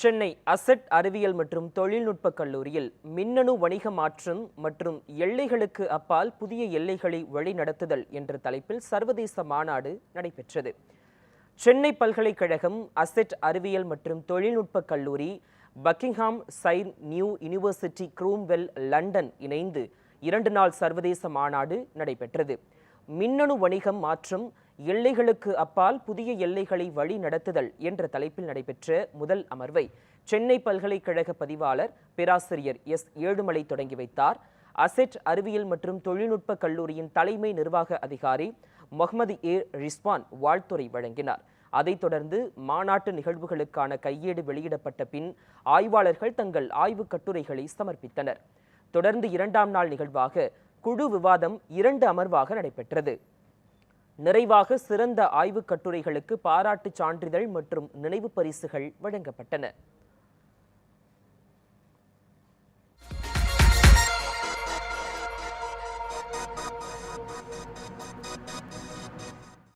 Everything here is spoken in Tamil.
சென்னை அசெட் அறிவியல் மற்றும் தொழில்நுட்ப கல்லூரியில் மின்னணு வணிக மாற்றம் மற்றும் எல்லைகளுக்கு அப்பால் புதிய எல்லைகளை வழிநடத்துதல் என்ற தலைப்பில் சர்வதேச மாநாடு நடைபெற்றது. சென்னை பல்கலைக்கழகம், அசெட் அறிவியல் மற்றும் தொழில்நுட்ப கல்லூரி, Buckingham Sair new university குரூம்வெல், London இணைந்து 2 நாள் சர்வதேச மாநாடு நடைபெற்றது. மின்னணு வணிகம் மாற்றம், எல்லைகளுக்கு அப்பால் புதிய எல்லைகளை வழி நடத்துதல் என்ற தலைப்பில் நடைபெற்ற முதல் அமர்வை சென்னை பல்கலைக்கழக பதிவாளர் பேராசிரியர் எஸ். ஏழுமலை தொடங்கி வைத்தார். அசெட் அறிவியல் மற்றும் தொழில்நுட்ப கல்லூரியின் தலைமை நிர்வாக அதிகாரி முகமது ஏ. ரிஸ்வான் வாழ்த்துரை வழங்கினார். அதைத் தொடர்ந்து மாநாட்டு நிகழ்வுகளுக்கான கையேடு வெளியிடப்பட்ட பின் ஆய்வாளர்கள் தங்கள் ஆய்வுக் கட்டுரைகளை சமர்ப்பித்தனர். தொடர்ந்து 2ஆம் நாள் நிகழ்வாக குழு விவாதம் 2 அமர்வாக நடைபெற்றது. நிறைவாக சிறந்த ஆய்வுக் கட்டுரைகளுக்கு பாராட்டுச் சான்றிதழ் மற்றும் நினைவு பரிசுகள் வழங்கப்பட்டன.